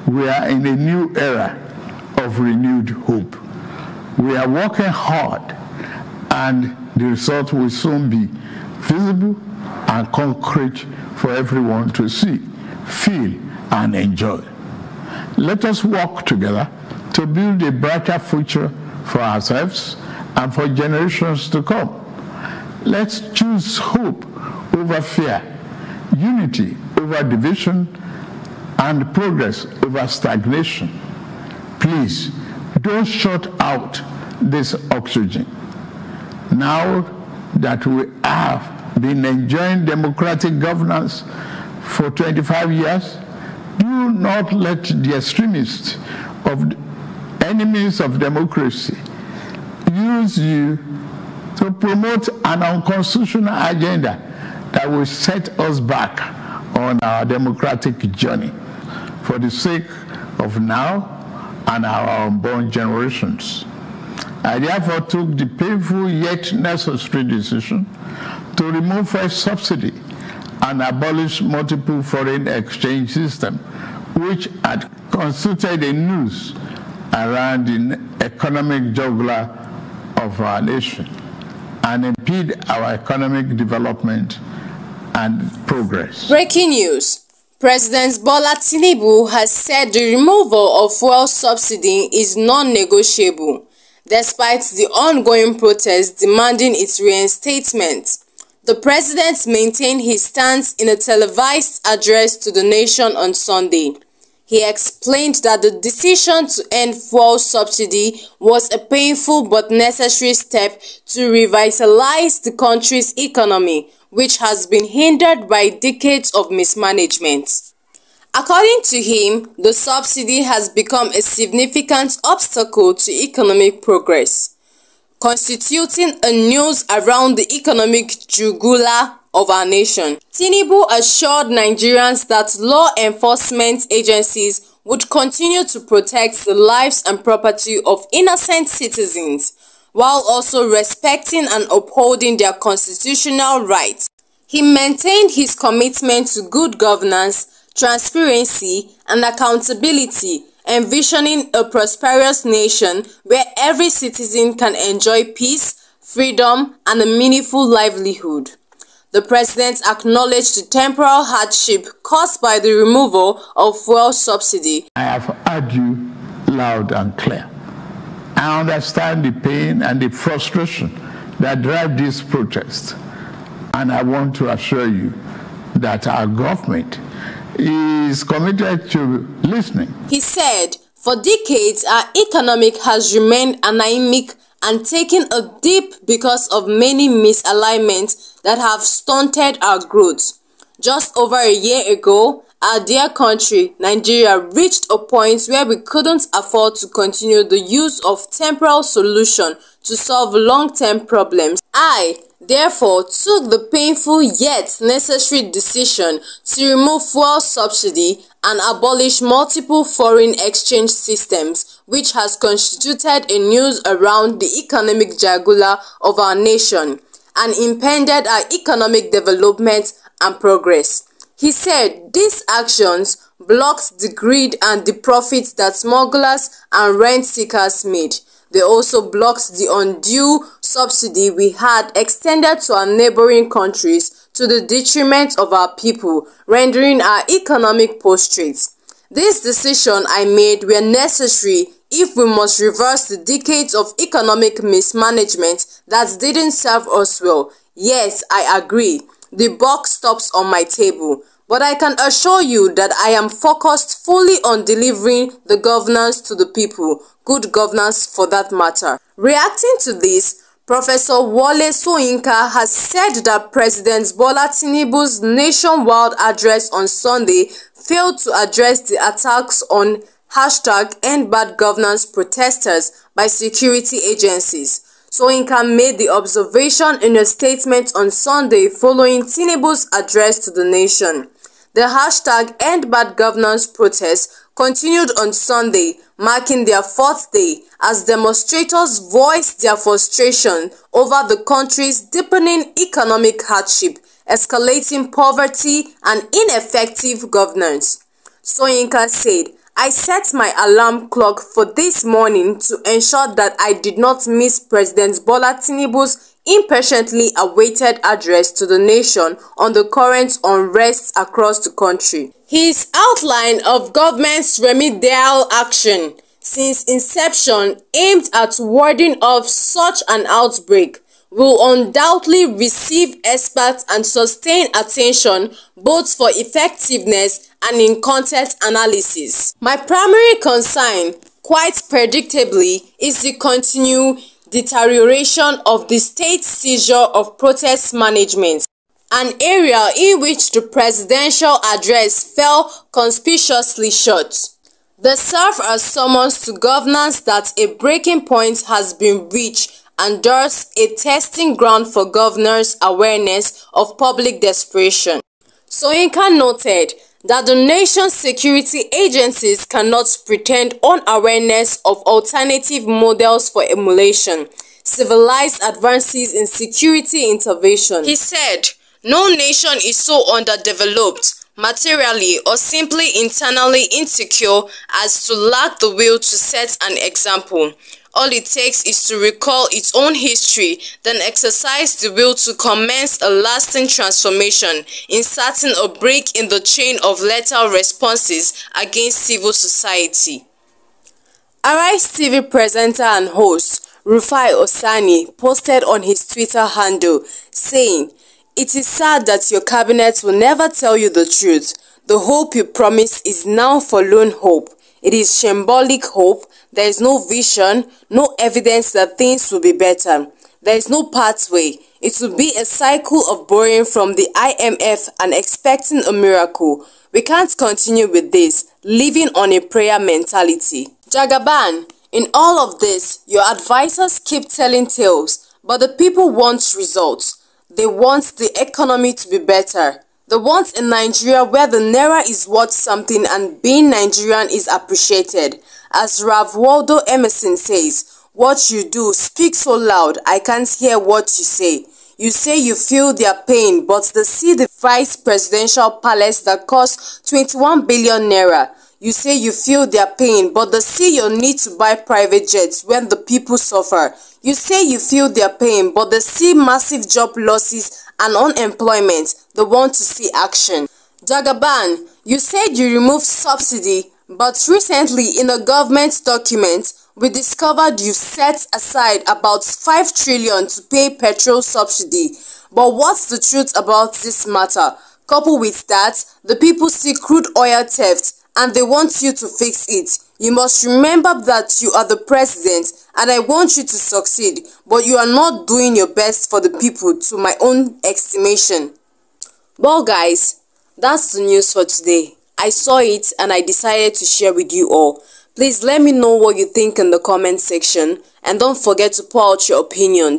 we are in a new era of renewed hope. We are working hard, and the result will soon be visible and concrete for everyone to see, feel, and enjoy. Let us work together to build a brighter future for ourselves and for generations to come. Let's choose hope over fear, unity over division, and progress over stagnation. Please, don't shut out this oxygen. Now that we have been enjoying democratic governance for 25 years, do not let the extremists of enemies of democracy use you to promote an unconstitutional agenda that will set us back on our democratic journey for the sake of now and our unborn generations. I therefore took the painful yet necessary decision to remove fuel subsidy and abolish multiple foreign exchange system, which had constituted a noose around the economic jugular of our nation and impede our economic development and progress. Breaking news. President Bola Tinubu has said the removal of fuel subsidy is non-negotiable, despite the ongoing protests demanding its reinstatement. The president maintained his stance in a televised address to the nation on Sunday. He explained that the decision to end fuel subsidy was a painful but necessary step to revitalize the country's economy, which has been hindered by decades of mismanagement. According to him, the subsidy has become a significant obstacle to economic progress, constituting a noose around the economic jugular of our nation. Tinubu assured Nigerians that law enforcement agencies would continue to protect the lives and property of innocent citizens, while also respecting and upholding their constitutional rights. He maintained his commitment to good governance, transparency, and accountability, envisioning a prosperous nation where every citizen can enjoy peace, freedom, and a meaningful livelihood. The president acknowledged the temporal hardship caused by the removal of fuel subsidy. I have heard you loud and clear. I understand the pain and the frustration that drive this protest, and I want to assure you that our government is committed to listening. He said, for decades, our economy has remained anemic and taken a dip because of many misalignments that have stunted our growth. Just over a year ago, our dear country, Nigeria, reached a point where we couldn't afford to continue the use of temporal solutions to solve long-term problems. I, therefore, took the painful yet necessary decision to remove fuel subsidy and abolish multiple foreign exchange systems, which has constituted a noose around the economic jugular of our nation and impeded our economic development and progress. He said these actions blocked the greed and the profits that smugglers and rent seekers made. They also blocked the undue subsidy we had extended to our neighboring countries to the detriment of our people, rendering our economic prostrate. This decision I made were necessary if we must reverse the decades of economic mismanagement that didn't serve us well. Yes, I agree. The buck stops on my table. But I can assure you that I am focused fully on delivering the governance to the people, good governance for that matter. Reacting to this, Professor Wole Soyinka has said that President Bola Tinubu's nationwide address on Sunday failed to address the attacks on #EndBadGovernance protesters by security agencies. Soyinka made the observation in a statement on Sunday following Tinubu's address to the nation. The #EndBadGovernance protests continued on Sunday, marking their fourth day, as demonstrators voiced their frustration over the country's deepening economic hardship, escalating poverty, and ineffective governance. Soyinka said, I set my alarm clock for this morning to ensure that I did not miss President Bola Tinubu's impatiently awaited address to the nation on the current unrest across the country. His outline of government's remedial action since inception aimed at warding off such an outbreak will undoubtedly receive expert and sustained attention both for effectiveness and in-context analysis. My primary concern, quite predictably, is the continued deterioration of the state seizure of protest management, an area in which the presidential address fell conspicuously short. They serve as summons to governance that a breaking point has been reached and thus a testing ground for governors' awareness of public desperation. Soyinka noted that the nation's security agencies cannot pretend unawareness of alternative models for emulation, civilized advances in security intervention. He said, "No nation is so underdeveloped, materially or simply internally insecure as to lack the will to set an example. All it takes is to recall its own history, then exercise the will to commence a lasting transformation, inserting a break in the chain of lethal responses against civil society." Arise TV presenter and host Rufai Osani posted on his Twitter handle, saying, "It is sad that your cabinet will never tell you the truth. The hope you promise is now forlorn hope. It is symbolic hope. There is no vision, no evidence that things will be better. There is no pathway. It will be a cycle of borrowing from the IMF and expecting a miracle. We can't continue with this, living on a prayer mentality." Jagaban, in all of this, your advisors keep telling tales, but the people want results. They want the economy to be better. They want a Nigeria where the naira is worth something and being Nigerian is appreciated. As Rav Waldo Emerson says, "What you do speaks so loud, I can't hear what you say. You say you feel their pain, but they see the vice presidential palace that costs 21 billion naira. You say you feel their pain, but they see your need to buy private jets when the people suffer. You say you feel their pain, but they see massive job losses and unemployment. They want to see action." Jagaban, you said you removed subsidy, but recently in a government document, we discovered you set aside about 5 trillion to pay petrol subsidy. But what's the truth about this matter? Coupled with that, the people see crude oil theft and they want you to fix it. You must remember that you are the president and I want you to succeed, but you are not doing your best for the people to my own estimation. Well guys, that's the news for today. I saw it and I decided to share with you all. Please let me know what you think in the comment section and don't forget to pour out your opinion.